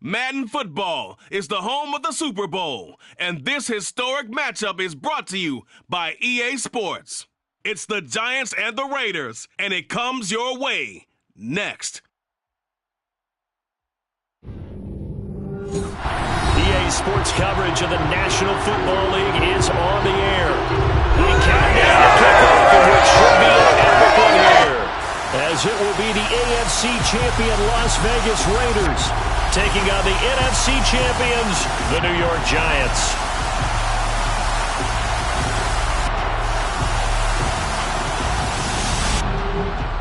Madden football is the home of the Super Bowl, and this historic matchup is brought to you by EA Sports. It's the Giants and the Raiders, and it comes your way next. EA Sports coverage of the National Football League is on the air. We count down the kickoff in which should be an epic one here, as it will be the AFC champion Las Vegas Raiders taking on the NFC champions, the New York Giants.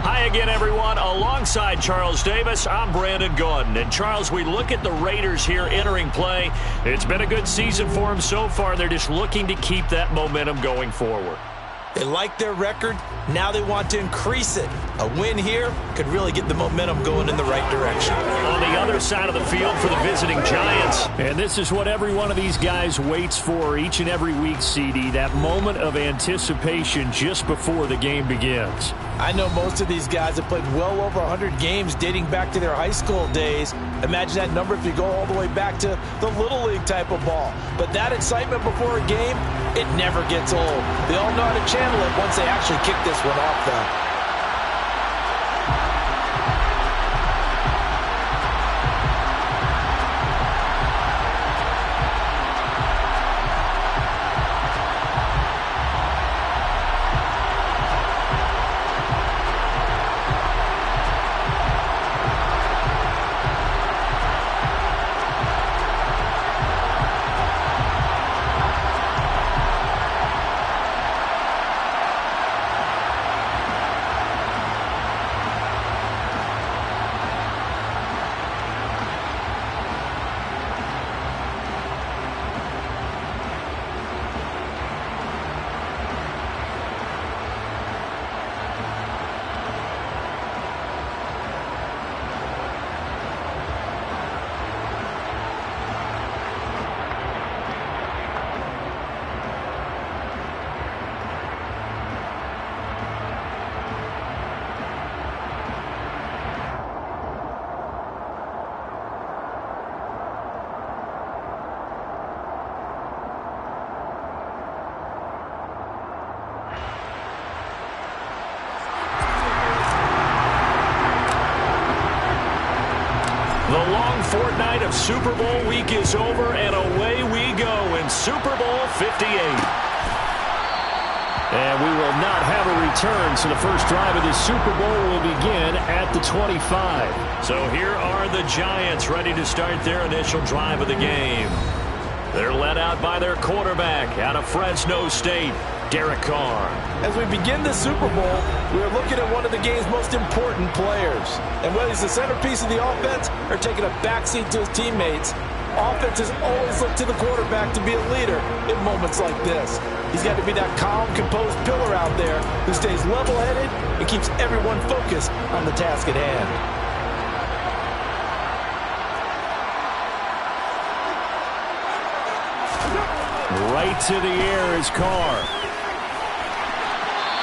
Hi again, everyone. Alongside Charles Davis, I'm Brandon Gordon. And Charles, we look at the Raiders here entering play. It's been a good season for them so far. They're just looking to keep that momentum going forward. They like their record. Now they want to increase it. A win here could really get the momentum going in the right direction. On the other side of the field for the visiting Giants. And this is what every one of these guys waits for each and every week, CD. That moment of anticipation just before the game begins. I know most of these guys have played well over 100 games dating back to their high school days. Imagine that number if you go all the way back to the Little League type of ball. But that excitement before a game, it never gets old. They all know how to channel it once they actually kick this one off, though. The long fortnight of Super Bowl week is over, and away we go in Super Bowl 58. And we will not have a return, so the first drive of the Super Bowl will begin at the 25. So here are the Giants ready to start their initial drive of the game. They're led out by their quarterback out of Fresno State, Derek Carr. As we begin the Super Bowl, we are looking at one of the game's most important players. And whether he's the centerpiece of the offense or taking a backseat to his teammates, offenses always look to the quarterback to be a leader in moments like this. He's got to be that calm, composed pillar out there who stays level-headed and keeps everyone focused on the task at hand. Right to the air is Carr.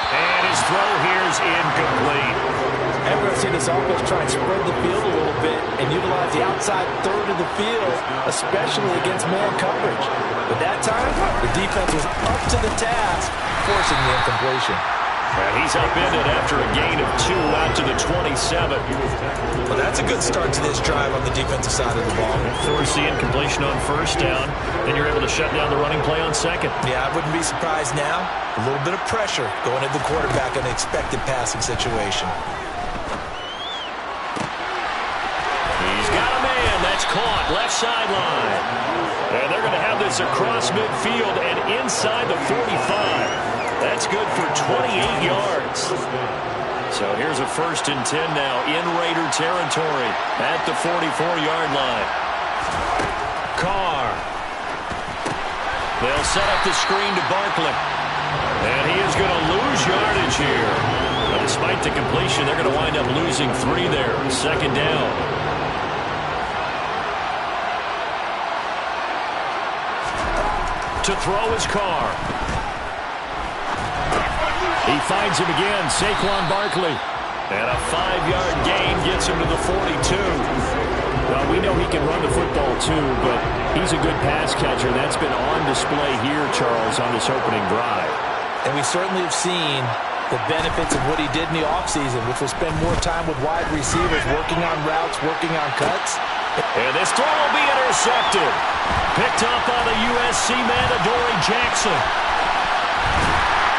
And his throw here is incomplete. Everyone's seen this offense try and spread the field a little bit and utilize the outside third of the field, especially against man coverage. But that time, the defense was up to the task, forcing the incompletion. And he's upended after a gain of 2 out to the 27. Well, that's a good start to this drive on the defensive side of the ball. Force the incompletion on first down, then you're able to shut down the running play on second. Yeah, I wouldn't be surprised now. A little bit of pressure going at the quarterback in an expected passing situation. He's got a man. That's caught. Left sideline. And they're going to have this across midfield and inside the 45. That's good for 28 yards. So here's a 1st and 10 now in Raider territory at the 44-yard line. Carr. They'll set up the screen to Barkley. And he is going to lose yardage here. But despite the completion, they're going to wind up losing 3 there. 2nd down. To throw is Carr. He finds him again, Saquon Barkley. And a 5-yard gain gets him to the 42. Well, we know he can run the football too, but he's a good pass catcher. That's been on display here, Charles, on this opening drive. And we certainly have seen the benefits of what he did in the offseason, which was spend more time with wide receivers, working on routes, working on cuts. And this throw will be intercepted. Picked up by the USC man, Adoree Jackson.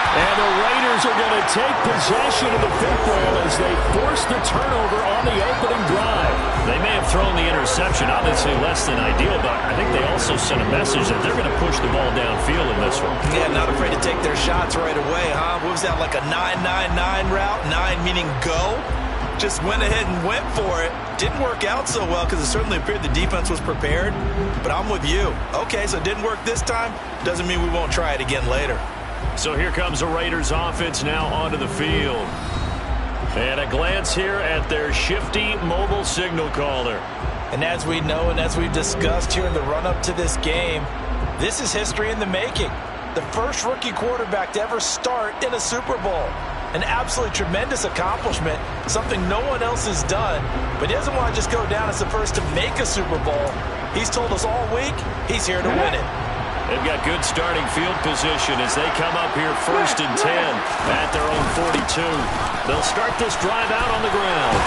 And the Raiders are going to take possession of the football as they force the turnover on the opening drive. They may have thrown the interception, obviously less than ideal, but I think they also sent a message that they're going to push the ball downfield in this one. Yeah, not afraid to take their shots right away, huh? What was that, like a 9-9-9 route? 9 meaning go? Just went ahead and went for it. Didn't work out so well because it certainly appeared the defense was prepared. But I'm with you. Okay, so it didn't work this time. Doesn't mean we won't try it again later. So here comes the Raiders offense now onto the field. And a glance here at their shifty mobile signal caller. And as we know and as we've discussed here in the run-up to this game, this is history in the making. The first rookie quarterback to ever start in a Super Bowl. An absolutely tremendous accomplishment, something no one else has done. But he doesn't want to just go down as the first to make a Super Bowl. He's told us all week he's here to win it. They've got good starting field position as they come up here 1st and 10 at their own 42. They'll start this drive out on the ground.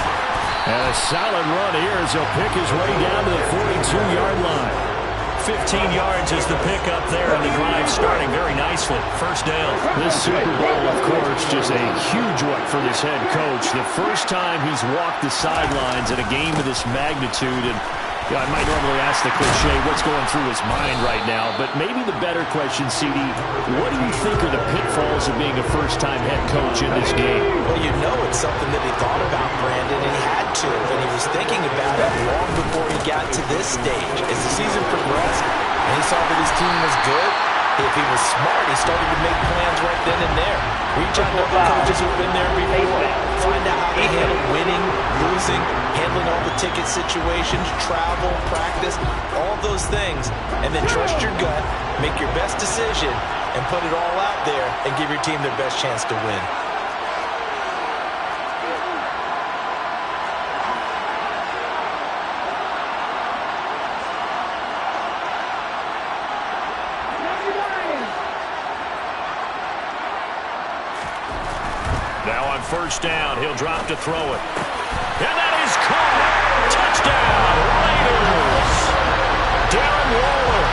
And a solid run here as he'll pick his way down to the 42-yard line. 15 yards is the pickup there, and the drive starting very nicely. First down. This Super Bowl, of course, just a huge one for this head coach. The first time he's walked the sidelines in a game of this magnitude, and I might normally ask the cliche, what's going through his mind right now, but maybe the better question, CD, what do you think are the pitfalls of being a first-time head coach in this game? Well, you know it's something that he thought about, Brandon, and he had to, and he was thinking about it long before he got to this stage. As the season progressed, and he saw that his team was good, if he was smart, he started to make plans right then and there. Reach out to other coaches who've been there before. Find out how they handle winning, losing, handling all the ticket situations, travel, practice, all those things. And then trust your gut, make your best decision, and put it all out there and give your team their best chance to win. Now on first down, he'll drop to throw it. And that is caught. Touchdown, Raiders. Darren Waller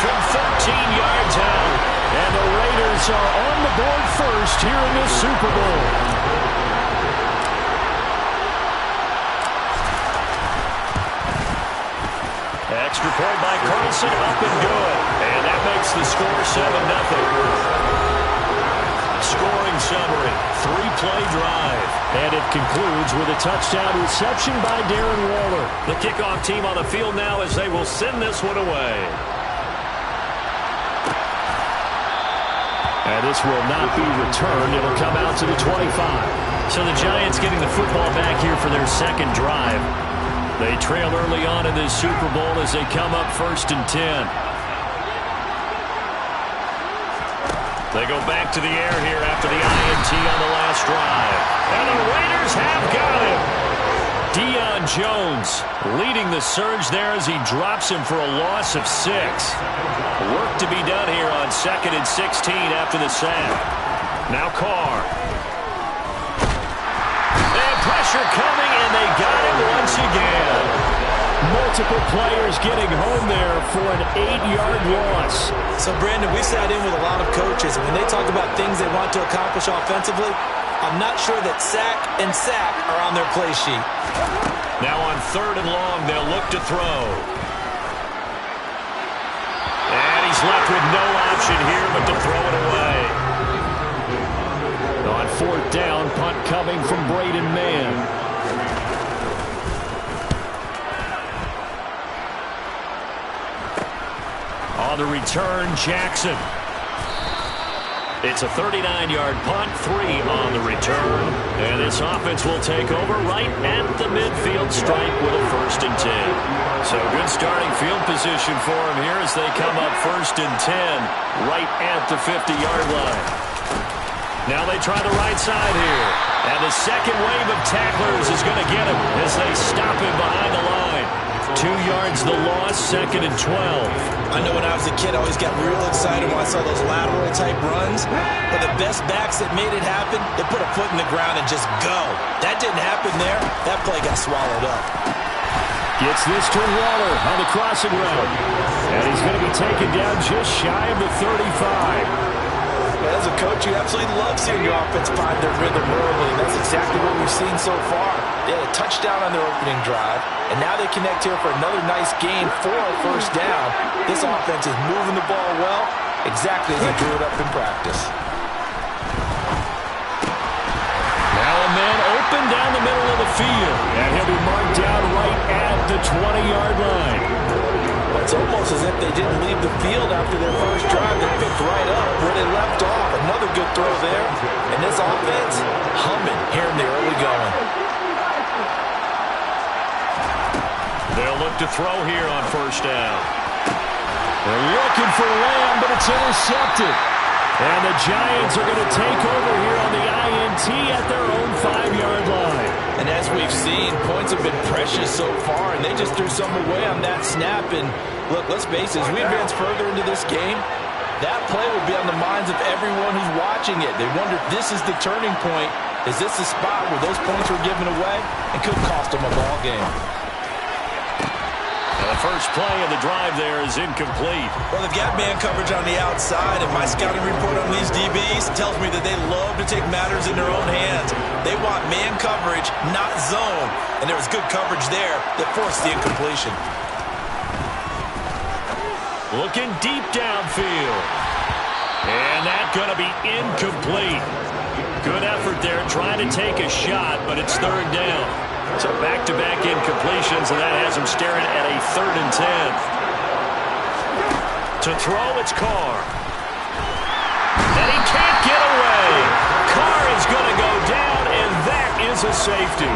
from 13 yards out. And the Raiders are on the board first here in this Super Bowl. Extra point by Carlson, up and good. And that makes the score 7-0. Scoring summary, 3-play drive. And it concludes with a touchdown reception by Darren Waller. The kickoff team on the field now as they will send this one away. And this will not be returned. It'll come out to the 25. So the Giants getting the football back here for their second drive. They trail early on in this Super Bowl as they come up 1st and 10. They go back to the air here after the INT on the last drive. And the Raiders have got him. Deion Jones leading the surge there as he drops him for a loss of 6. Work to be done here on 2nd and 16 after the sack. Now Carr. And pressure coming, and they got him once again. Multiple players getting home there for an 8-yard loss. So, Brandon, we sat in with a lot of coaches, and when they talk about things they want to accomplish offensively, I'm not sure that sack and sack are on their play sheet. Now on 3rd and long, they'll look to throw. And he's left with no option here but to throw it away. On 4th down, punt coming from Braden Mann. On the return, Jackson. It's a 39-yard punt, 3 on the return. And this offense will take over right at the midfield stripe with a 1st and 10. So good starting field position for them here as they come up 1st and 10 right at the 50-yard line. Now they try the right side here. And the second wave of tacklers is going to get him as they stop him behind the line. 2 yards the loss, 2nd and 12. I know when I was a kid, I always got real excited when I saw those lateral-type runs. But the best backs that made it happen, they put a foot in the ground and just go. That didn't happen there. That play got swallowed up. Gets this to Waller on the crossing route. And he's going to be taken down just shy of the 35. As a coach, you absolutely love seeing your offense find their rhythm early, and that's exactly what we've seen so far. They had a touchdown on their opening drive, and now they connect here for another nice gain for a first down. This offense is moving the ball well, exactly as they drew it up in practice. Now a man open down the middle of the field, and he'll be marked down right at the 20-yard line. It's almost as if they didn't leave the field after their first drive. They picked right up where they left off. Another good throw there. And this offense, humming here in the early going. They'll look to throw here on first down. They're looking for Lamb, but it's intercepted. And the Giants are going to take over here on the INT at their own 5-yard line. And as we've seen, points have been precious so far, and they just threw some away on that snap. And look, let's face it, as we advance further into this game, that play will be on the minds of everyone who's watching it. They wonder if this is the turning point. Is this the spot where those points were given away and could cost them a ball game? The first play of the drive there is incomplete. Well, they've got man coverage on the outside, and my scouting report on these DBs tells me that they love to take matters in their own hands. They want man coverage, not zone, and there was good coverage there that forced the incompletion. Looking deep downfield. And that's going to be incomplete. Good effort there trying to take a shot, but it's 3rd down. So back-to-back incompletions, and that has him staring at a 3rd and 10. To throw, it's Carr. And he can't get away. Carr is going to go down, and that is a safety.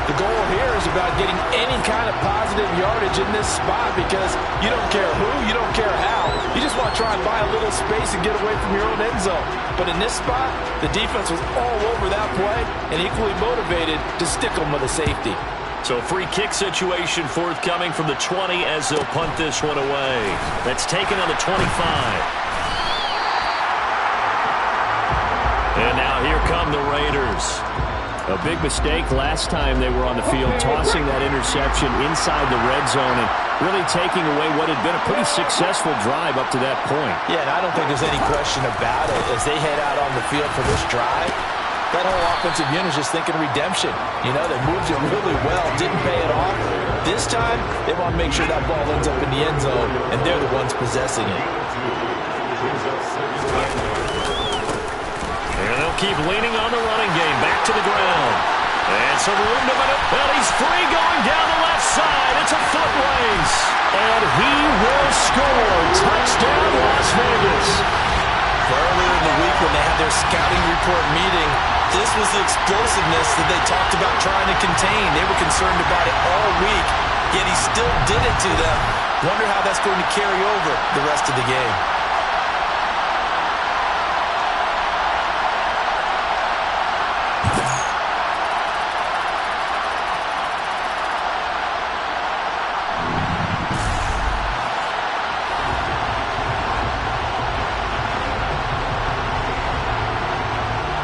The goal here is about getting any kind of positive yardage in this spot because you don't care who, you don't care how. You just want to try and buy a little space and get away from your own end zone. But in this spot, the defense was all over that play and equally motivated to stick them with a safety. So free kick situation forthcoming from the 20 as they'll punt this one away. That's taken on the 25. And now here come the Raiders. A big mistake last time they were on the field, tossing that interception inside the red zone and really taking away what had been a pretty successful drive up to that point. Yeah, and I don't think there's any question about it. As they head out on the field for this drive, that whole offensive unit is just thinking redemption. You know, they moved it really well, didn't pay it off. This time, they want to make sure that ball ends up in the end zone, and they're the ones possessing it. And they'll keep leaning on the running game. Back to the ground. And some room to maneuver. Well, he's free going down the left side. It's a foot race. And he will score. Touchdown, Las Vegas. Earlier in the week when they had their scouting report meeting, this was the explosiveness that they talked about trying to contain. They were concerned about it all week, yet he still did it to them. Wonder how that's going to carry over the rest of the game.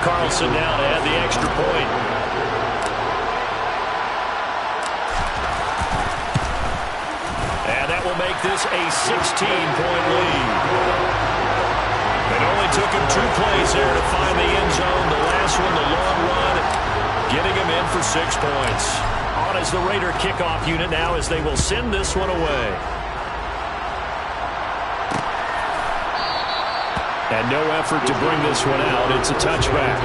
Carlson now to add the extra point. And that will make this a 16-point lead. It only took him 2 plays here to find the end zone. The last one, the long run, getting him in for 6 points. On is the Raider kickoff unit now as they will send this one away. And no effort to bring this one out. It's a touchback.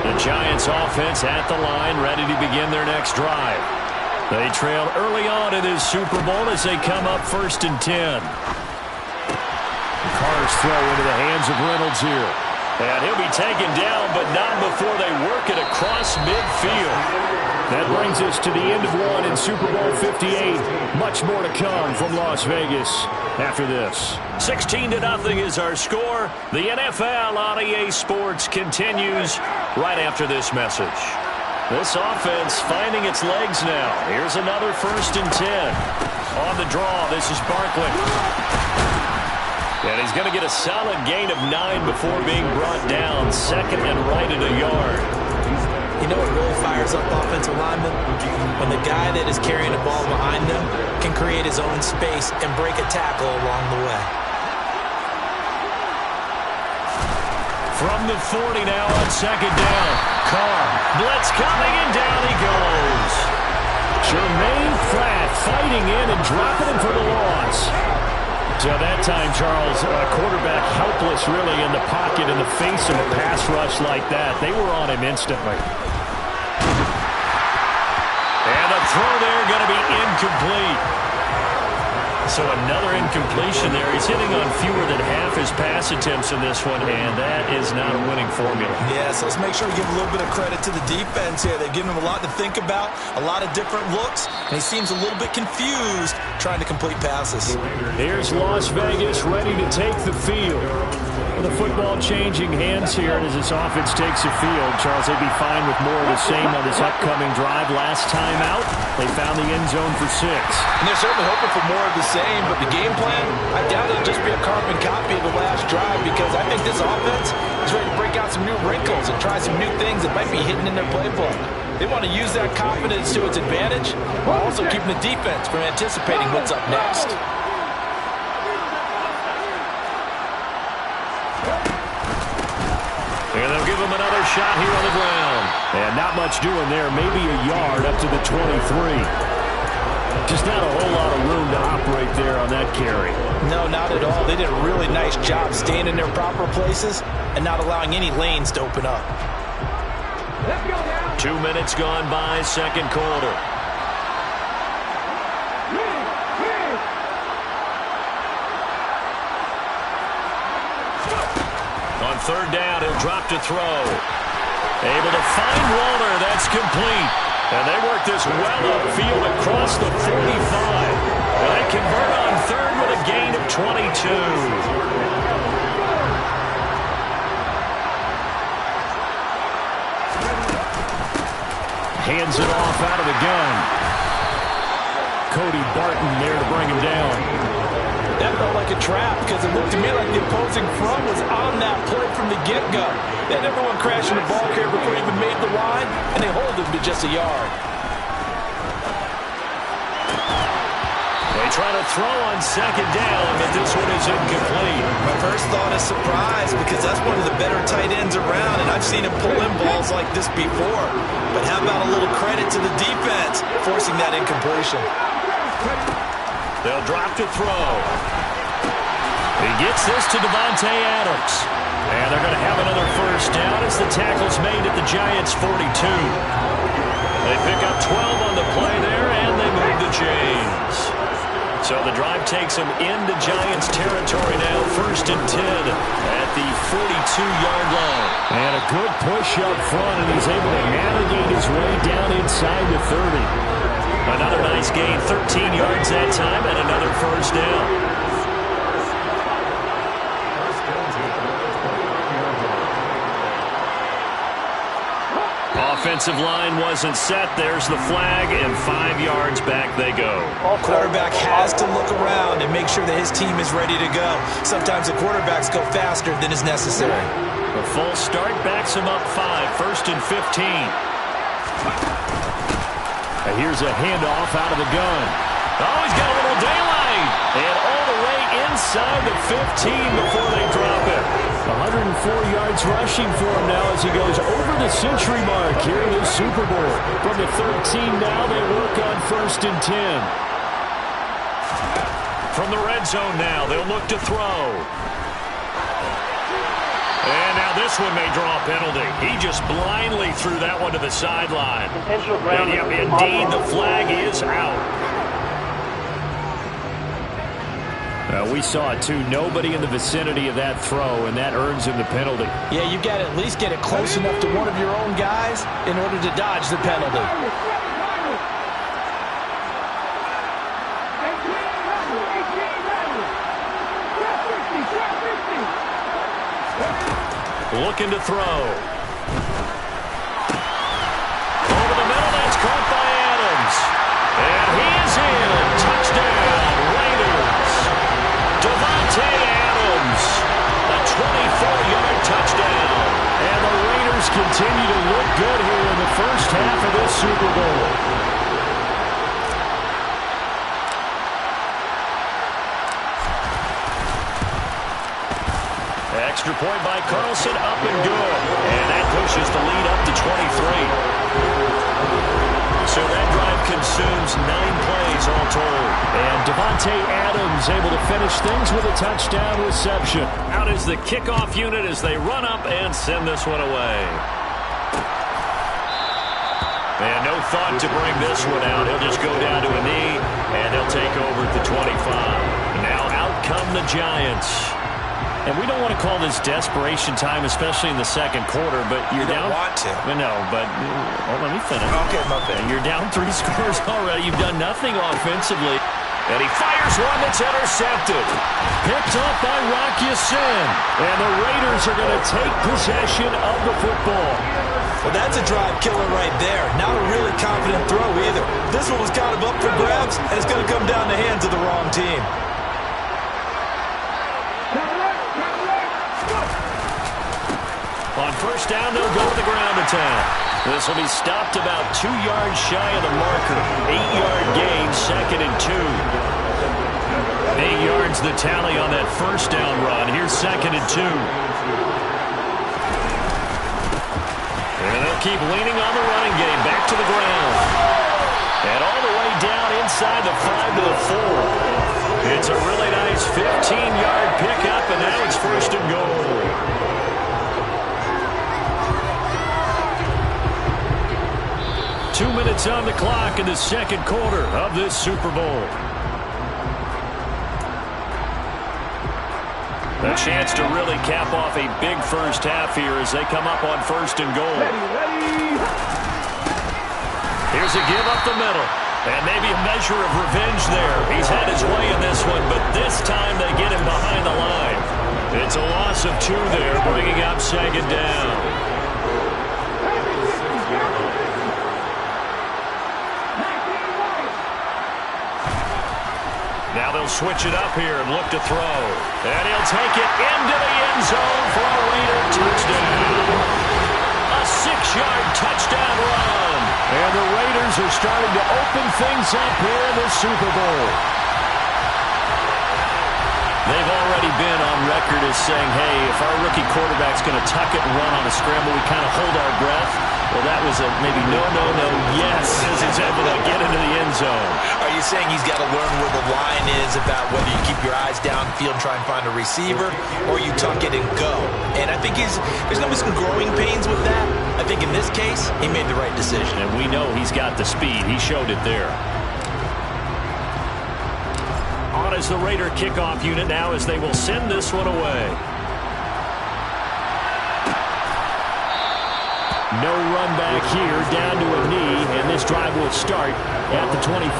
The Giants offense at the line, ready to begin their next drive. They trailed early on in this Super Bowl as they come up 1st and 10. Carr's throw into the hands of Reynolds here. And he'll be taken down, but not before they work it across midfield. That brings us to the end of one in Super Bowl 58. Much more to come from Las Vegas after this. 16-0 is our score. The NFL on EA Sports continues right after this message. This offense finding its legs now. Here's another 1st and 10. On the draw, this is Barkley. And he's going to get a solid gain of 9 before being brought down. 2nd and right at a yard. You know what really fires up offensive linemen? When the guy that is carrying the ball behind them can create his own space and break a tackle along the way. From the 40 now on 2nd down. Carr, blitz coming, and down he goes. Jermaine Pratt fighting in and dropping him for the loss. So that time, Charles, a quarterback helpless really in the pocket in the face of a pass rush like that. They were on him instantly. And the throw there going to be incomplete. So another incompletion there. He's hitting on fewer than half his pass attempts in this one, and that is not a winning formula. Yeah, so let's make sure we give a little bit of credit to the defense here. They've given him a lot to think about, a lot of different looks, and he seems a little bit confused trying to complete passes. Here's Las Vegas ready to take the field. The football changing hands here, and as this offense takes the field, Charles, they'd be fine with more of the same on this upcoming drive. Last time out, they found the end zone for 6. And they're certainly hoping for more of the same, but the game plan, I doubt it'll just be a carbon copy of the last drive, because I think this offense is ready to break out some new wrinkles and try some new things that might be hidden in their playbook. They want to use that confidence to its advantage, while also keeping the defense from anticipating what's up next. And they'll give him another shot here on the ground. And not much doing there. Maybe a yard up to the 23. Just not a whole lot of room to operate there on that carry. No, not at all. They did a really nice job staying in their proper places and not allowing any lanes to open up. 2 minutes gone by, 2nd quarter. On 3rd down, he'll drop to throw. Able to find Walter. That's complete. And they work this well upfield across the 45. And they convert on 3rd with a gain of 22. Hands it off out of the gun. Cody Barton there to bring him down. That felt like a trap, because it looked to me like the opposing front was on that play from the get-go. They had everyone crashing the ball carrier before he even made the line, and they hold him to just a yard. They try to throw on 2nd down, but this one is incomplete. My first thought is surprise, because that's one of the better tight ends around, and I've seen him pull in balls like this before. But how about a little credit to the defense forcing that incompletion? They'll drop to throw. He gets this to Devontae Adams. And they're going to have another 1st down as the tackle's made at the Giants' 42. They pick up 12 on the play there, and they move the chains. So the drive takes them into Giants territory now, 1st and 10 at the 42-yard line. And a good push up front, and he's able to navigate his way down inside the 30. Another nice gain, 13 yards that time, and another 1st down. Offensive line wasn't set. There's the flag, and 5 yards back they go. Quarterback has to look around and make sure that his team is ready to go. Sometimes the quarterbacks go faster than is necessary. A full start backs him up 5, 1st and 15. And here's a handoff out of the gun. Oh, he's got a little daylight. And all the way inside the 15 before they drop it. 104 yards rushing for him now as he goes over the century mark here in the Super Bowl. From the 13 now, they work on 1st and 10. From the red zone now, they'll look to throw. And now this one may draw a penalty. He just blindly threw that one to the sideline. And yep, indeed, the flag is out. We saw it, too. Nobody in the vicinity of that throw, and that earns him the penalty. Yeah, you got to at least get it close enough to one of your own guys in order to dodge the penalty. Looking to throw. half of this Super Bowl. Extra point by Carlson, up and good. And that pushes the lead up to 23. So that drive consumes 9 plays all told. And Devontae Adams able to finish things with a touchdown reception. Out is the kickoff unit as they run up and send this one away. And no thought to bring this one out. He'll just go down to a knee, and he'll take over at the 25. Now out come the Giants. And we don't want to call this desperation time, especially in the second quarter, but you're down. You don't want to. No, but let me finish. Okay, my bad. You're down 3 scores already. You've done nothing offensively. And he fires one that's intercepted. Picked off by Rocky Sin. And the Raiders are going to take possession of the football. Well, that's a drive killer right there. Not a really confident throw either. This one was kind of up for grabs, and it's going to come down the hands of the wrong team. On first down, they'll go to the ground attack. This will be stopped about 2 yards shy of the marker. 8-yard gain, 2nd and 2. 8 yards the tally on that first down run. Here's 2nd and 2. And they'll keep leaning on the running game. Back to the ground. And all the way down inside the 5 to the 4. It's a really nice 15-yard pickup, and now it's 1st and goal. 2 minutes on the clock in the second quarter of this Super Bowl. A chance to really cap off a big first half here as they come up on 1st and goal. Here's a give up the middle. And maybe a measure of revenge there. He's had his way in this one, but this time they get him behind the line. It's a loss of 2 there, bringing up 2nd down. Now they'll switch it up here and look to throw. And he'll take it into the end zone for a Raider touchdown. A 6-yard touchdown run. And the Raiders are starting to open things up here in the Super Bowl. They've already been on record as saying, hey, if our rookie quarterback's going to tuck it and run on a scramble, we kind of hold our breath. Well, that was a maybe no, yes, as he's able to get into the end zone. Are you saying he's got to learn where the line is about whether you keep your eyes downfield and try and find a receiver, or you tuck it and go? And I think there's going to be some growing pains with that. I think in this case, he made the right decision. And we know he's got the speed. He showed it there. On is the Raider kickoff unit now as they will send this one away. No run back here, down to a knee, and this drive will start at the 25.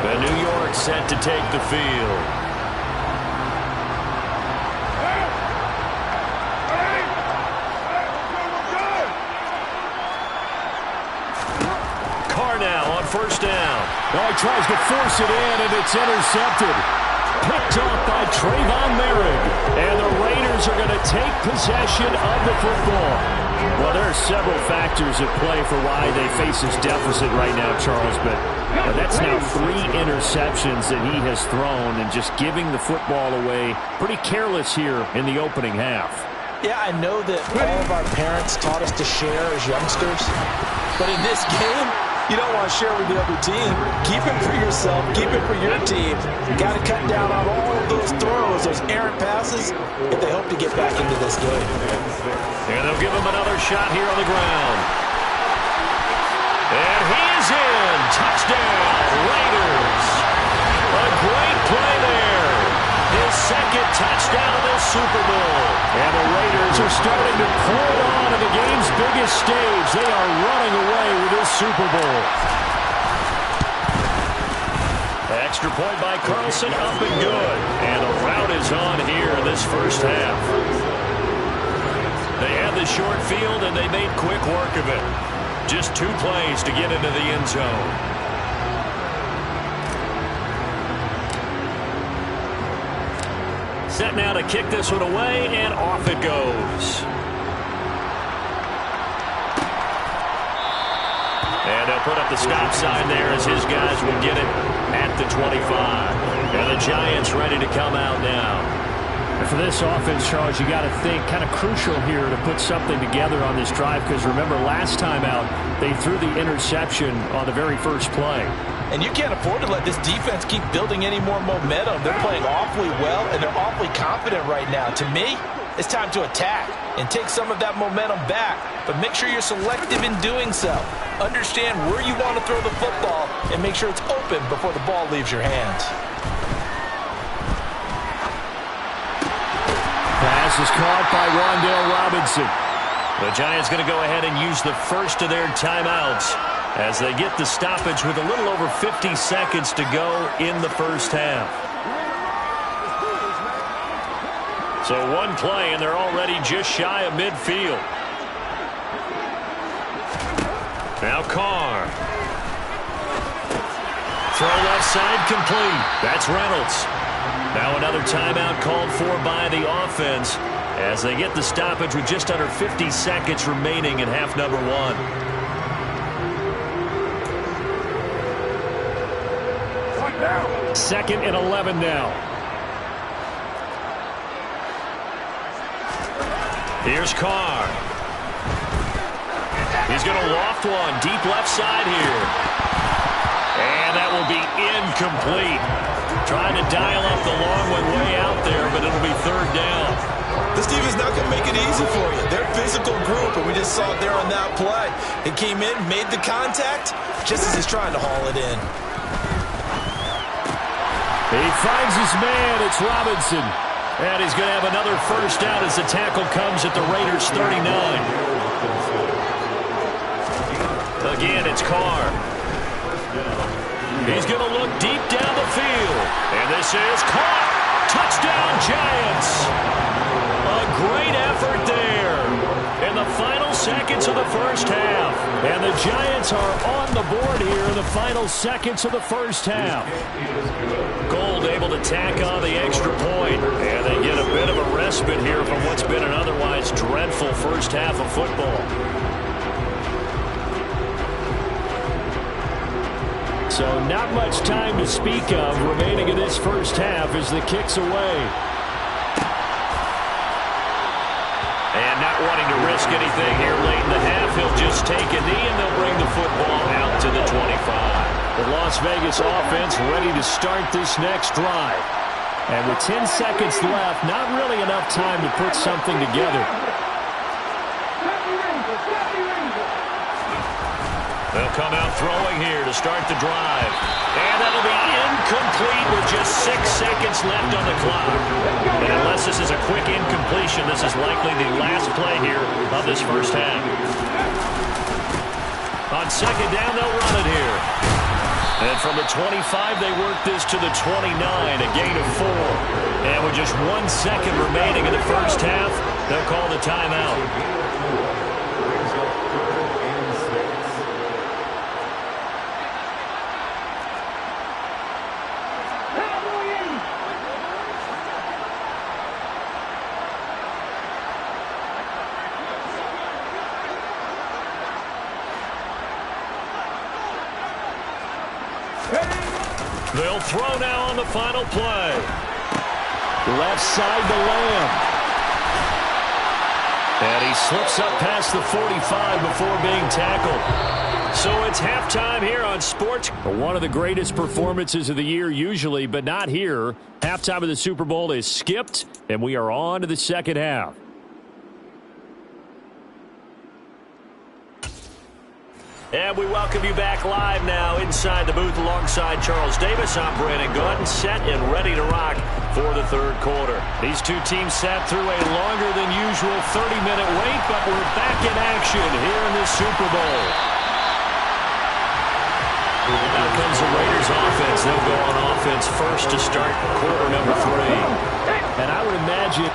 And New York set to take the field. Carr now on first down. Well, he tries to force it in, and it's intercepted. Picked off by Trayvon Merrick. And the Raiders are going to take possession of the football. Well, there are several factors at play for why they face this deficit right now, Charles, but that's now 3 interceptions that he has thrown and just giving the football away pretty careless here in the opening half. Yeah, I know that all of our parents taught us to share as youngsters, but in this game, you don't want to share with the other team. Keep it for yourself. Keep it for your team. You got to cut down on all of those throws, those errant passes, if they hope to get back into this game. And they'll give him another shot here on the ground. And he is in. Touchdown, Raiders. A great play there. His 2nd touchdown of this Super Bowl. And the Raiders are starting to pour it on at the game's biggest stage. They are running away with this Super Bowl. Extra point by Carlson, up and good. And the route is on here in this first half. They had the short field, and they made quick work of it. Just 2 plays to get into the end zone. Set now to kick this one away, and off it goes. put up the stop sign there as his guys will get it at the 25. And the Giants ready to come out now. And for this offense, Charles, you got to think kind of crucial here to put something together on this drive, because remember last time out they threw the interception on the very first play. And you can't afford to let this defense keep building any more momentum. They're playing awfully well, and they're awfully confident right now. To me, it's time to attack and take some of that momentum back, but make sure you're selective in doing so. Understand where you want to throw the football and make sure it's open before the ball leaves your hands. Pass is caught by Wan'Dale Robinson. The Giants going to go ahead and use the first of their timeouts as they get the stoppage with a little over 50 seconds to go in the first half. So one play, and they're already just shy of midfield. Now Carr. Throw left side complete. That's Reynolds. Now another timeout called for by the offense as they get the stoppage with just under 50 seconds remaining in half number one. Second and 11 now. Here's Carr. He's going to loft one deep left side here. And that will be incomplete. Trying to dial up the long one way out there, but it'll be third down. This defense not going to make it easy for you. They're a physical group, and we just saw it there on that play. It came in, made the contact, just as he's trying to haul it in. He finds his man. It's Robinson. And he's going to have another first down as the tackle comes at the Raiders' 39. Again, it's Carr. He's going to look deep down the field. And this is caught. Touchdown, Giants. A great effort there in the final seconds of the first half. And the Giants are on the board here in the final seconds of the first half. Gold able to tack on the extra point. And they get a bit of a respite here from what's been an otherwise dreadful first half of football. So not much time to speak of remaining in this first half as the kick's away. And not wanting to risk anything here late in the half, he'll just take a knee and they'll bring the football out to the 25. The Las Vegas offense ready to start this next drive. And with 10 seconds left, not really enough time to put something together. They'll come out throwing here to start the drive. And that'll be incomplete with just 6 seconds left on the clock. And unless this is a quick incompletion, this is likely the last play here of this first half. On second down, they'll run it here. And from the 25, they work this to the 29, a gain of 4. And with just 1 second remaining in the first half, they'll call the timeout. They'll throw now on the final play. Left side to Lamb. And he slips up past the 45 before being tackled. So it's halftime here on Sports. One of the greatest performances of the year usually, but not here. Halftime of the Super Bowl is skipped, and we are on to the second half. And we welcome you back live now inside the booth alongside Charles Davis. I'm Brandon Gaudin, set and ready to rock for the third quarter. These two teams sat through a longer than usual 30-minute wait, but we're back in action here in this Super Bowl. Now comes the Raiders offense. They'll go on offense first to start quarter number 3. And I would imagine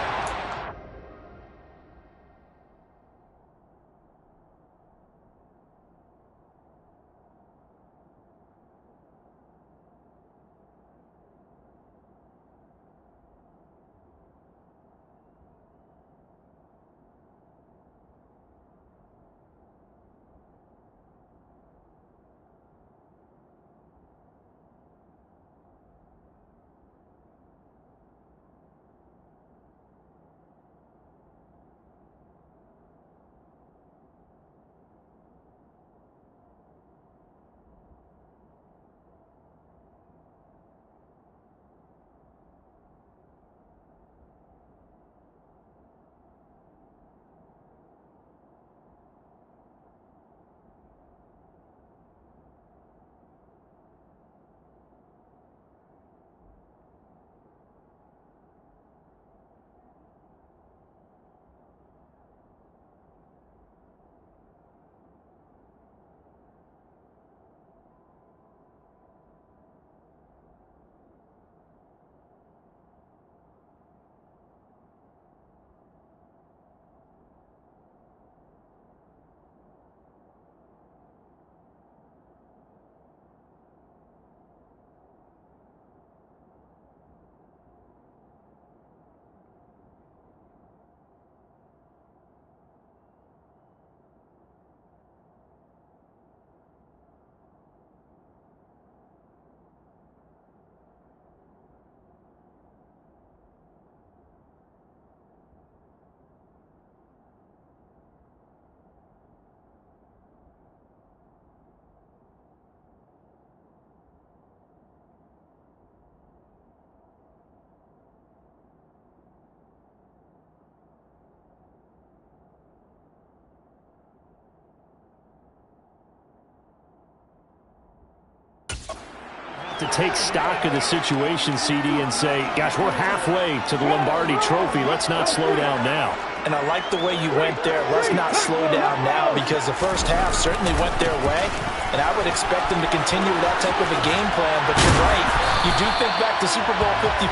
to take stock of the situation, CD, and say, gosh, we're halfway to the Lombardi Trophy. Let's not slow down now. And I like the way you went there. Let's not slow down now, because the first half certainly went their way, and I would expect them to continue with that type of a game plan. But you're right. You do think back to Super Bowl 54.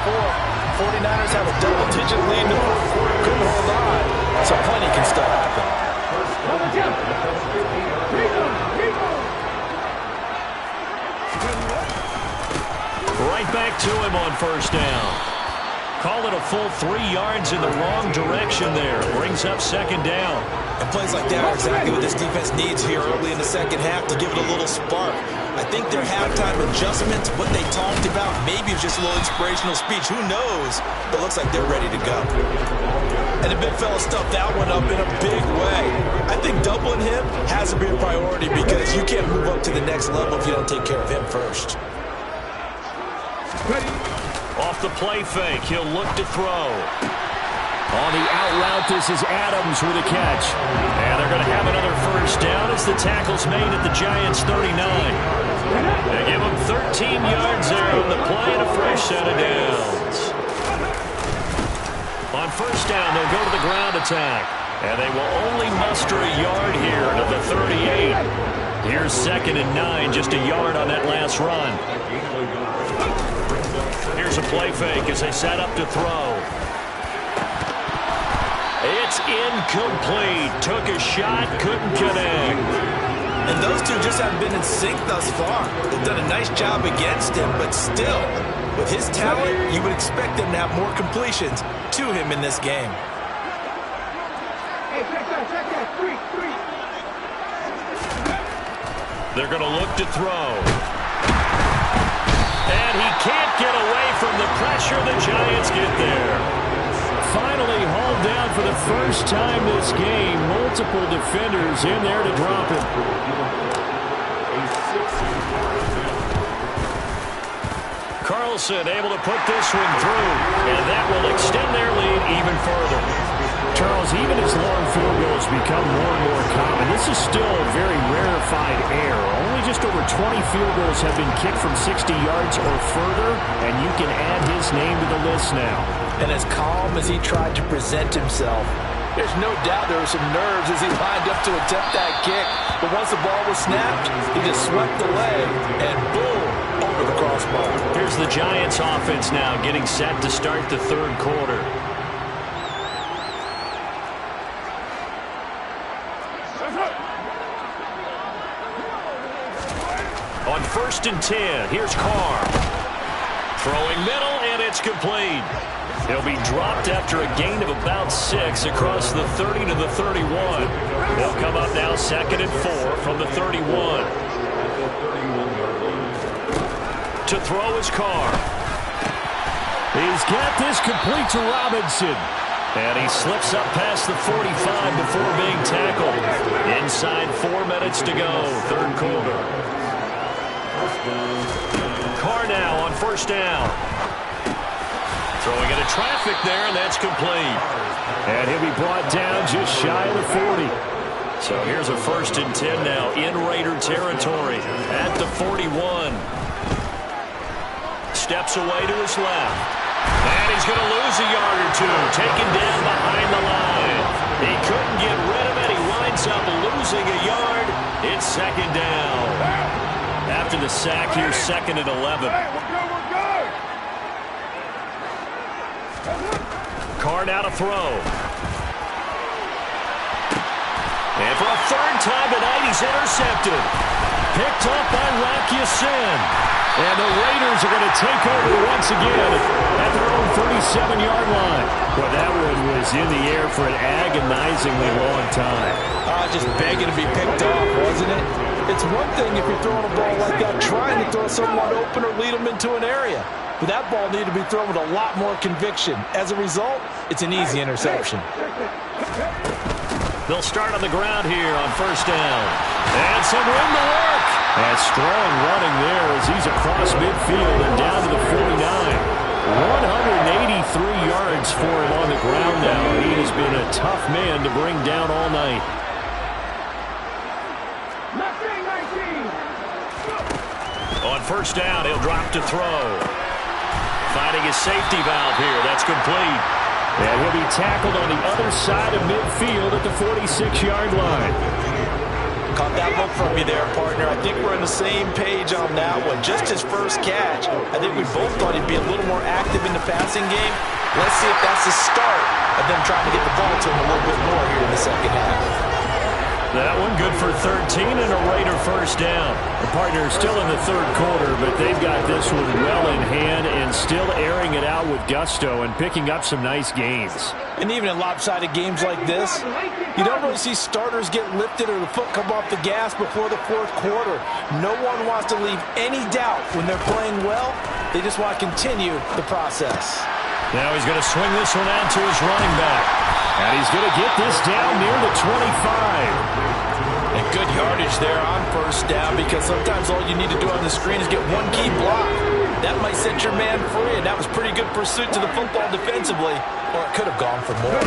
49ers have a double-digit lead in the fourth quarter, couldn't hold on, so plenty can still happen. Right back to him on first down. Call it a full 3 yards in the wrong direction there. Brings up second down. And plays like that are exactly what this defense needs here early in the second half to give it a little spark. I think their halftime adjustments, what they talked about, maybe it's just a little inspirational speech. Who knows? But it looks like they're ready to go. And the big fella stuffed that one up in a big way. I think doubling him has to be a priority, because you can't move up to the next level if you don't take care of him first. Off the play fake, he'll look to throw. On the out route, this is Adams with a catch. And they're going to have another first down as the tackle's made at the Giants' 39. They give them 13 yards there on the play and a fresh set of downs. On first down, they'll go to the ground attack. And they will only muster a yard here to the 38. Here's 2nd and 9, just a yard on that last run. Here's a play fake as they set up to throw. It's incomplete. Took a shot, couldn't connect. And those two just haven't been in sync thus far. They've done a nice job against him, but still, with his talent, you would expect them to have more completions to him in this game. They're going to look to throw. And he can't get away from the pressure. The Giants get there. Finally hauled down for the first time this game. Multiple defenders in there to drop him. Carlson able to put this one through, and that will extend their lead even further. Charles, even as long field goals become more and more common, this is still a very rarefied air. Only just over 20 field goals have been kicked from 60 yards or further, and you can add his name to the list now. And as calm as he tried to present himself, there's no doubt there were some nerves as he lined up to attempt that kick. But once the ball was snapped, he just swept the leg, and boom, over the crossbar. Here's the Giants offense now getting set to start the third quarter. On 1st and 10, here's Carr. Throwing middle, and it's complete. He'll be dropped after a gain of about 6 across the 30 to the 31. They'll come up now 2nd and 4 from the 31. To throw is Carr. He's got this complete to Robinson. And he slips up past the 45 before being tackled. Inside 4 minutes to go, third quarter. Carr now on first down. Throwing into traffic there, and that's complete. And he'll be brought down just shy of the 40. So here's a 1st and 10 now in Raider territory at the 41. Steps away to his left. And he's going to lose a yard or two. Taken down behind the line. He couldn't get rid of it. He winds up losing a yard. It's 2nd down. After the sack, here's 2nd and 11. Carr now to throw. And for a 3rd time tonight, he's intercepted. Picked up by Rocky Sin. And the Raiders are going to take over once again at their own 37-yard line. Well, that one was in the air for an agonizingly long time. Just begging to be picked off, wasn't it? It's one thing if you're throwing a ball like that, trying to throw someone open or lead them into an area. But that ball needed to be thrown with a lot more conviction. As a result, it's an easy interception. They'll start on the ground here on first down. And some room to work. And strong running there as he's across midfield and down to the 49. 183 yards for him on the ground now. He has been a tough man to bring down all night. On first down. He'll drop to throw. Finding his safety valve here. That's complete. And he'll be tackled on the other side of midfield at the 46-yard line. Caught that look from you there, partner. I think we're on the same page on that one. Just his first catch. I think we both thought he'd be a little more active in the passing game. Let's see if that's the start of them trying to get the ball to him a little bit more here in the second half. That one good for 13 and a Raider first down. The partner is still in the third quarter, but they've got this one well in hand and still airing it out with gusto and picking up some nice gains. And even in lopsided games like this, you don't really see starters get lifted or the foot come off the gas before the fourth quarter. No one wants to leave any doubt when they're playing well. They just want to continue the process. Now he's going to swing this one out to his running back. And he's going to get this down near the 25. And good yardage there on first down, because sometimes all you need to do on the screen is get one key block. That might set your man free, and that was pretty good pursuit to the football defensively, or it could have gone for more.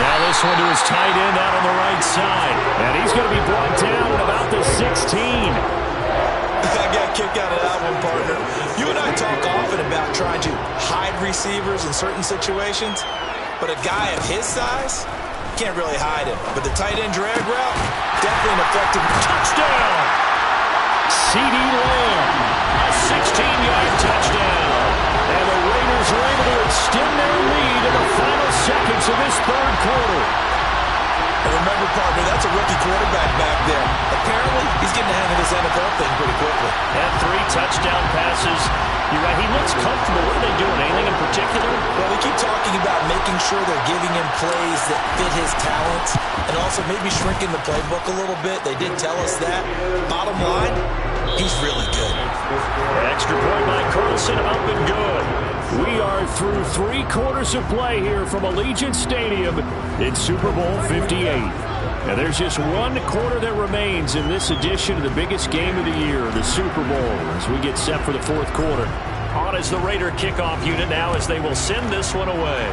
Now this one to his tight end out on the right side. And he's going to be brought down at about the 16. I got a kick out of that one, partner. You and I talk often about trying to hide receivers in certain situations, but a guy of his size can't really hide him. But the tight end drag route, definitely an effective touchdown. CeeDee Lamb, a 16-yard touchdown. And the Raiders are able to extend their lead in the final seconds of this third quarter. And remember, partner, that's a rookie quarterback back there. Apparently, he's getting the hang of this NFL thing pretty quickly. And 3 touchdown passes. You're right, he looks comfortable. What are they doing? Anything in particular? Well, they keep talking about making sure they're giving him plays that fit his talents and also maybe shrinking the playbook a little bit. They did tell us that. Bottom line, he's really good. Extra point by Carlson, up and good. We are through 3 quarters of play here from Allegiant Stadium in Super Bowl 58. Now there's just 1 quarter that remains in this edition of the biggest game of the year, the Super Bowl, as we get set for the fourth quarter. On is the Raider kickoff unit now as they will send this one away.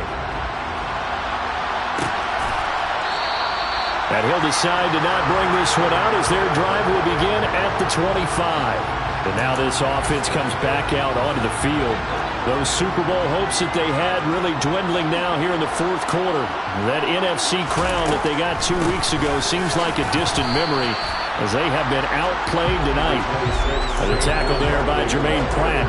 And he'll decide to not bring this one out as their drive will begin at the 25. And now this offense comes back out onto the field. Those Super Bowl hopes that they had really dwindling now here in the fourth quarter. That NFC crown that they got 2 weeks ago seems like a distant memory as they have been outplayed tonight. And the tackle there by Jermaine Pratt.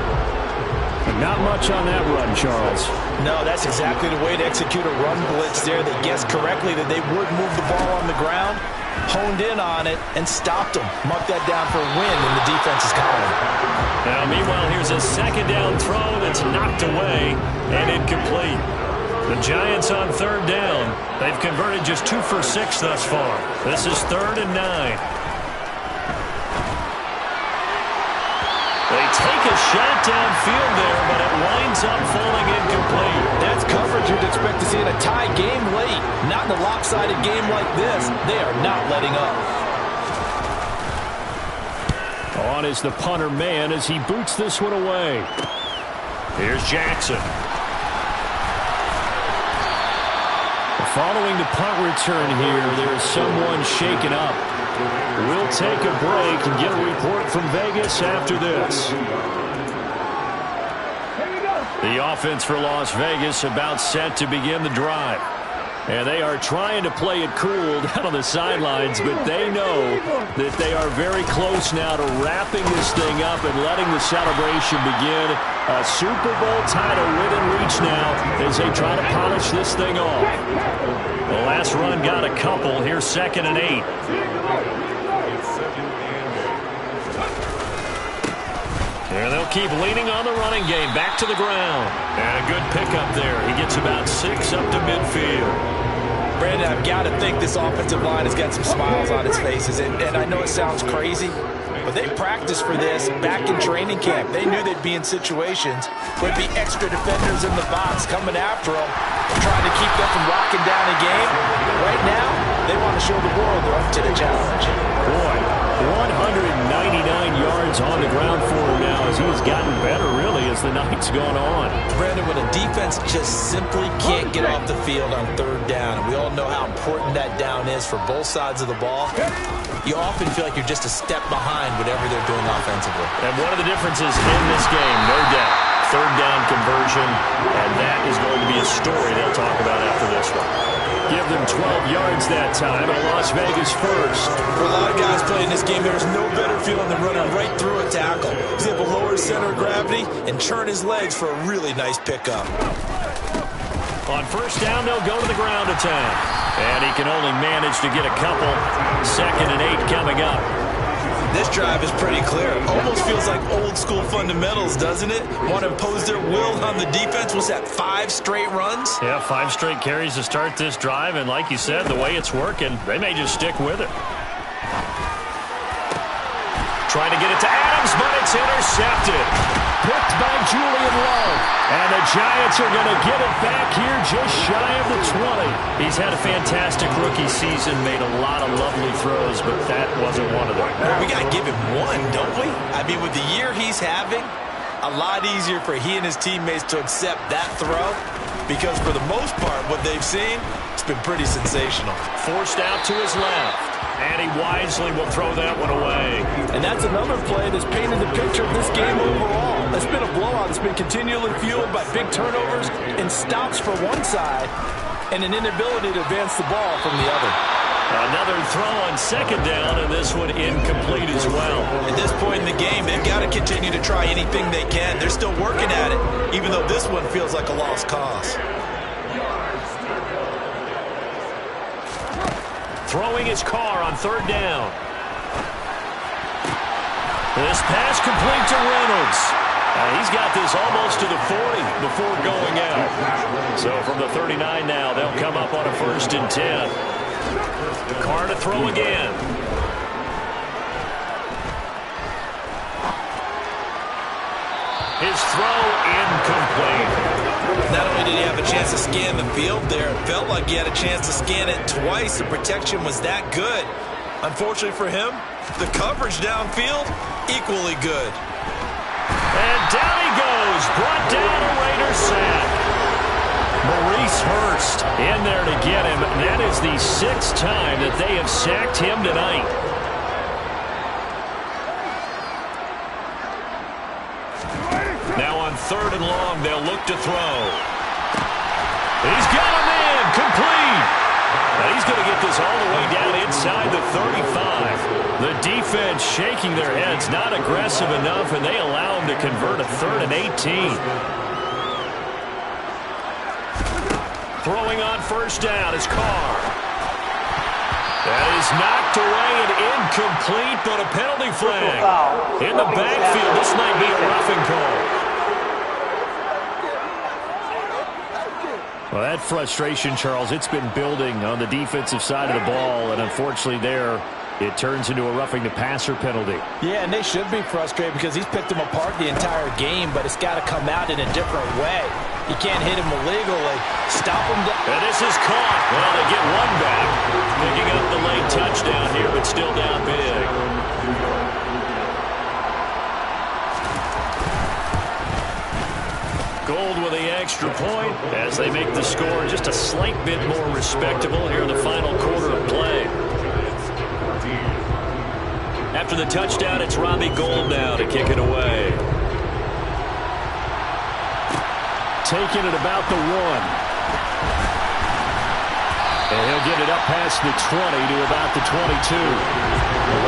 But not much on that run, Charles. No, that's exactly the way to execute a run blitz there. They guessed correctly that they would move the ball on the ground, honed in on it, and stopped them. Mark that down for a win in the defense's column. Now, meanwhile, here's a second down throw that's knocked away and incomplete. The Giants on third down. They've converted just 2 for 6 thus far. This is 3rd and 9. They take a shot downfield there, but it winds up falling incomplete. That's coverage you'd expect to see in a tie game late. Not in a lopsided game like this. They are not letting up. On is the punter man as he boots this one away. Here's Jackson. Following the punt return here, there's someone shaken up. We'll take a break and get a report from Vegas after this. The offense for Las Vegas about set to begin the drive. And they are trying to play it cool down on the sidelines, but they know that they are very close now to wrapping this thing up and letting the celebration begin. A Super Bowl title within reach now as they try to polish this thing off. The last run got a couple. Here's 2nd and 8. And they'll keep leaning on the running game. Back to the ground. And a good pickup there. He gets about 6 up to midfield. Brandon, I've got to think this offensive line has got some smiles on its faces. And I know it sounds crazy, but they practiced for this back in training camp. They knew they'd be in situations where there'd be extra defenders in the box coming after them, trying to keep them from locking down a game. Right now, they want to show the world they're up to the challenge. Boy, 199 yards on the ground for him now as he has gotten better, really, as the night's gone on. Brandon, when a defense just simply can't get off the field on third down, and we all know how important that down is for both sides of the ball, you often feel like you're just a step behind whatever they're doing offensively. And one of the differences in this game, no doubt, third down conversion, and that is going to be a story they'll talk about after this one. Give them 12 yards that time, and a Las Vegas first. For a lot of guys playing this game, there's no better feeling than running right through a tackle. He's able to lower his center of gravity and churn his legs for a really nice pickup. On first down, they'll go to the ground attack. And he can only manage to get a couple. 2nd and 8 coming up. This drive is pretty clear. Almost feels like old school fundamentals, doesn't it? Want to impose their will on the defense. What's that, 5 straight runs? Yeah, 5 straight carries to start this drive. And like you said, the way it's working, they may just stick with it. Trying to get it to Adams, but it's intercepted. Picked by Julian Love. And the Giants are going to get it back here just shy of the 20. He's had a fantastic rookie season, made a lot of lovely throws, but that wasn't one of them. We got to give him one, don't we? I mean, with the year he's having, a lot easier for he and his teammates to accept that throw, because for the most part, what they've seen, it's been pretty sensational. Forced out to his left. And he wisely will throw that one away. And that's another play that's painted the picture of this game overall. It's been a blowout. It's been continually fueled by big turnovers and stops for one side and an inability to advance the ball from the other. Another throw on 2nd down, and this one incomplete as well. At this point in the game, they've got to continue to try anything they can. They're still working at it, even though this one feels like a lost cause. Throwing his car on 3rd down. This pass complete to Reynolds. He's got this almost to the 40 before going out. So from the 39 now, they'll come up on a 1st and 10. Carr to throw again. His throw incomplete. Not only did he have a chance to scan the field there, it felt like he had a chance to scan it twice. The protection was that good. Unfortunately for him, the coverage downfield, equally good. And down he goes, brought down a Raider sack. Maurice Hurst in there to get him. That is the 6th time that they have sacked him tonight. Now on 3rd and long, they'll look to throw. He's got him in, complete. Now he's going to get this all the way down inside the 35. The defense shaking their heads, not aggressive enough, and they allow him to convert a 3rd and 18. Throwing on 1st down is Carr. That is knocked away and incomplete, but a penalty flag. In the backfield, this might be a roughing call. Well, that frustration, Charles, it's been building on the defensive side of the ball, and unfortunately there, it turns into a roughing the passer penalty. Yeah, and they should be frustrated because he's picked them apart the entire game, but it's got to come out in a different way. You can't hit him illegally. Stop him. And this is caught. Well, they get one back. Picking up the late touchdown here, but still down big. Gold with the extra point as they make the score just a slight bit more respectable here in the final quarter of play. After the touchdown, it's Robbie Gould now to kick it away. Taking it about the 1. And he'll get it up past the 20 to about the 22.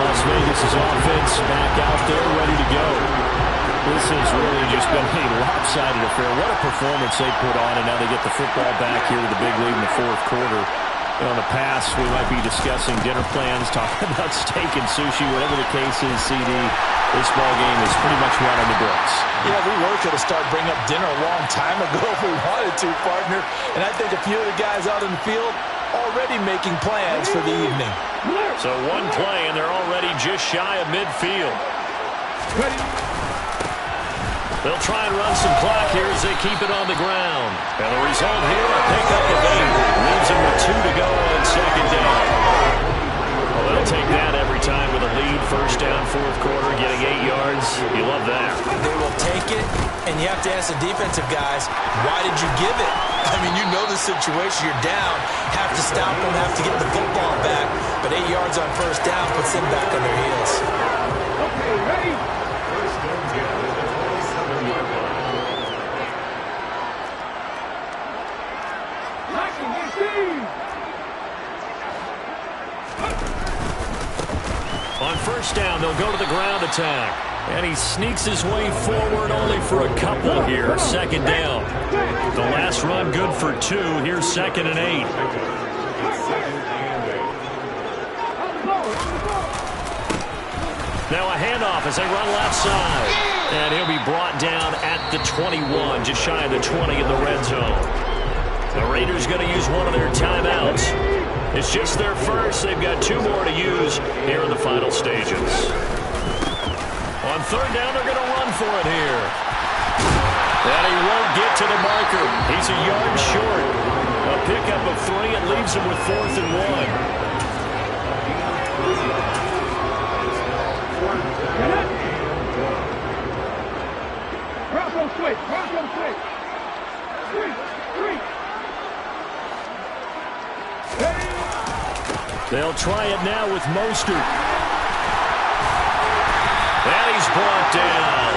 Las Vegas' offense back out there ready to go. This has really just been a lopsided affair. What a performance they put on, and now they get the football back here with a big lead in the 4th quarter. In the past, we might be discussing dinner plans, talking about steak and sushi, whatever the case is, CD. This ball game is pretty much one on the books. Yeah, we were going to start bringing up dinner a long time ago if we wanted to, partner. And I think a few of the guys out in the field already making plans for the evening. So one play, and they're already just shy of midfield. Ready. They'll try and run some clock here as they keep it on the ground. And the result here, a pickup of 8. Leaves them with 2 to go on 2nd down. Well, they'll take that every time with a lead. 1st down, 4th quarter, getting 8 yards. You love that. They will And you have to ask the defensive guys, why did you give it? I mean, you know the situation. You're down. Have to stop them, have to get the football back. But 8 yards on first down puts them back on their heels. Okay, ready? On first down, they'll go to the ground attack. And he sneaks his way forward only for a couple here. Second down. The last run good for 2. Here's 2nd and 8. Now a handoff as they run left side. And he'll be brought down at the 21, just shy of the 20 in the red zone. The Raiders going to use one of their timeouts. It's just their first. They've got 2 more to use here in the final stages. On third down, they're going to run for it here. And he won't get to the marker. He's a yard short. A pickup of 3. It leaves him with 4th and 1. They'll try it now with Mostert. And he's brought down.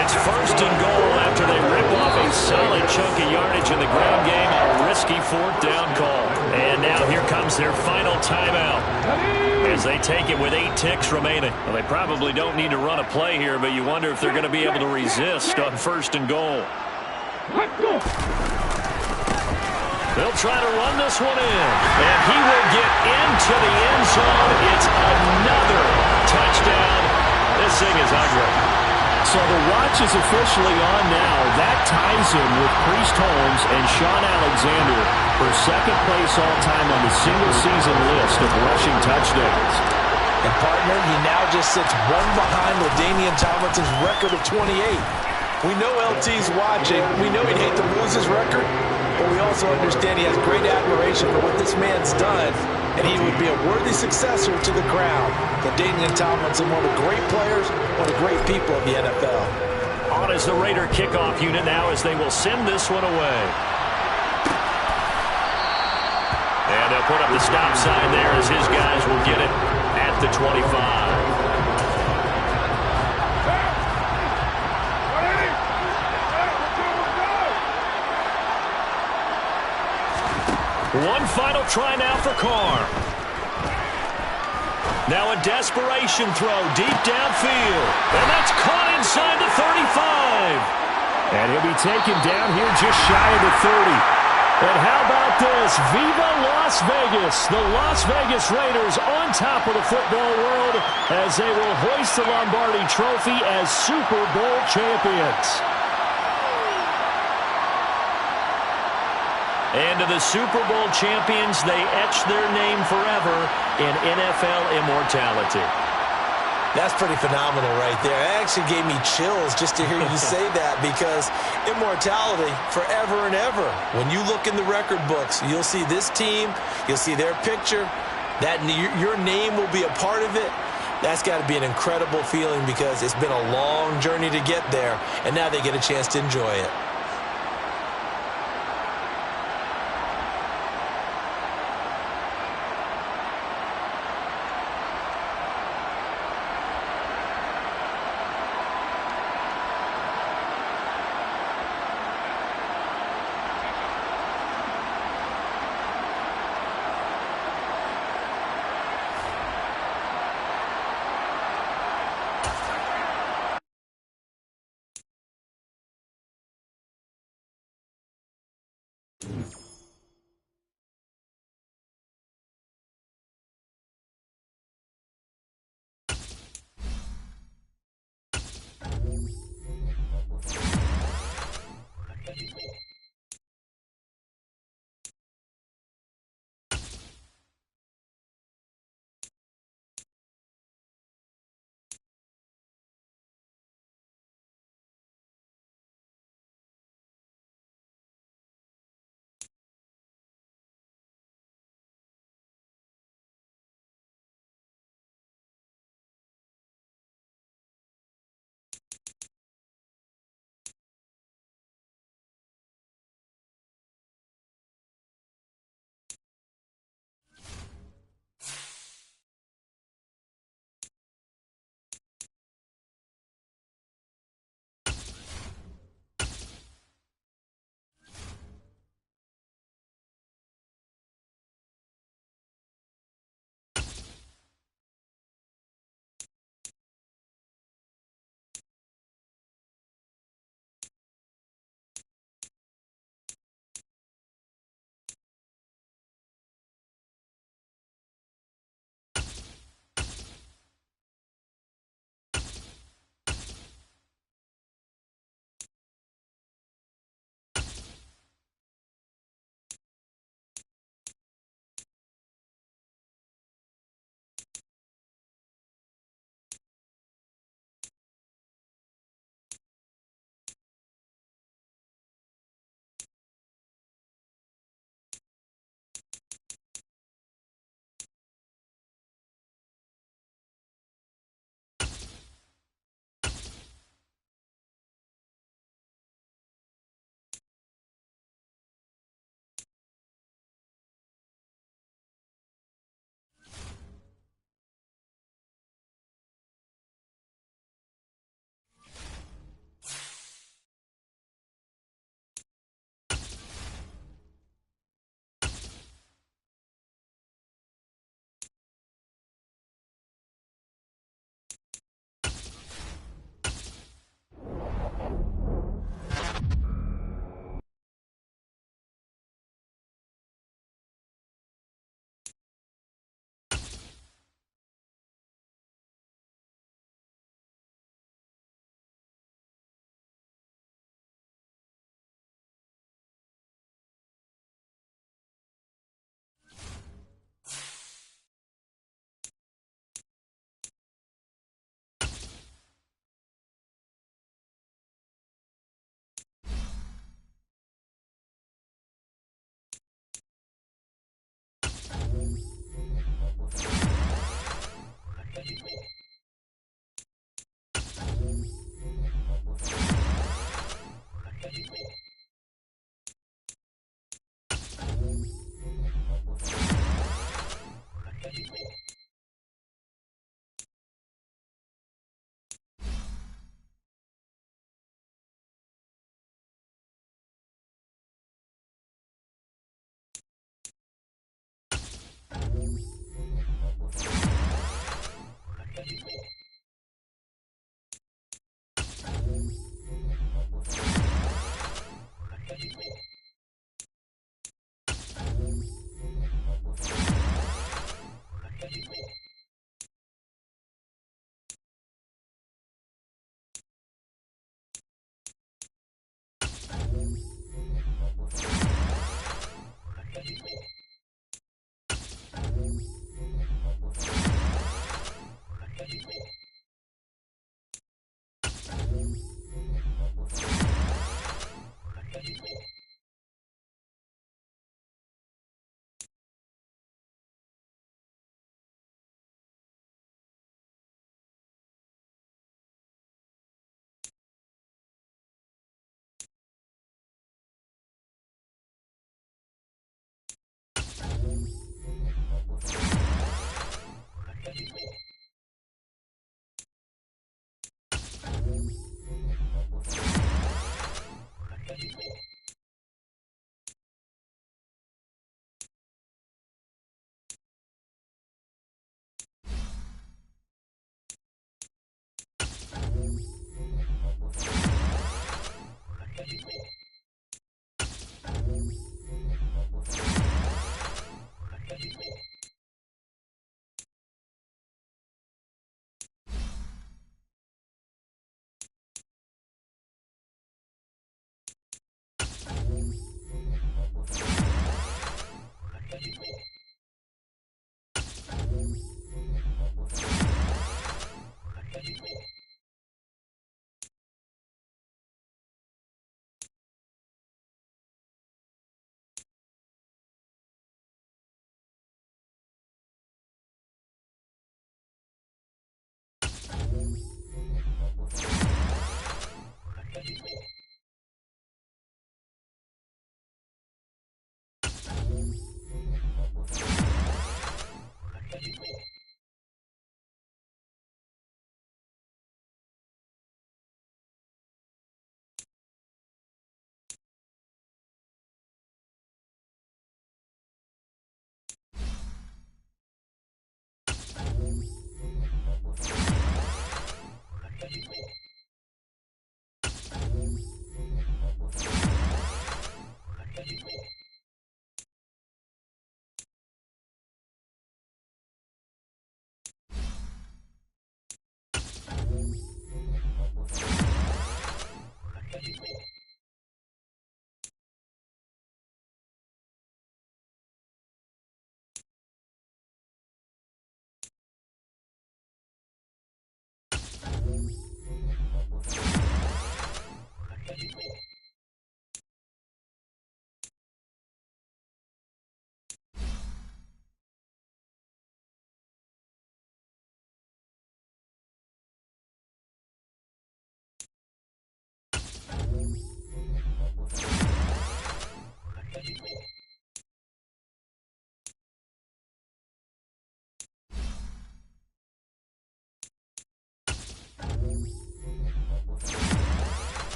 It's 1st and goal after they rip off a solid chunk of yardage in the ground game on a risky 4th down call. And now here comes their final timeout as they take it with 8 ticks remaining. Well, they probably don't need to run a play here, but you wonder if they're going to be able to resist on 1st and goal. They'll try to run this one in, and he will get into the end zone. It's another touchdown. This thing is ugly. So the watch is officially on now. That ties him with Priest Holmes and Sean Alexander for 2nd place all-time on the single-season list of rushing touchdowns. And partner, he now just sits 1 behind LaDainian Tomlinson's record of 28. We know LT's watching. We know he'd hate to lose his record, but we also understand he has great admiration for what this man's done, and he would be a worthy successor to the crown. LaDainian Tomlinson, one of the great players, one of the great people of the NFL. On is the Raider kickoff unit now as they will send this one away. And they'll put up the stop sign there as his guys will get it at the 25. One final try now for Carr. Now a desperation throw deep downfield. And that's caught inside the 35. And he'll be taken down here just shy of the 30. And how about this? Viva Las Vegas. The Las Vegas Raiders on top of the football world as they will hoist the Lombardi Trophy as Super Bowl champions. And to the Super Bowl champions, they etch their name forever in NFL immortality. That's pretty phenomenal right there. It actually gave me chills just to hear you say that, because immortality forever and ever. When you look in the record books, you'll see this team, you'll see their picture, that your name will be a part of it. That's got to be an incredible feeling, because it's been a long journey to get there, and now they get a chance to enjoy it.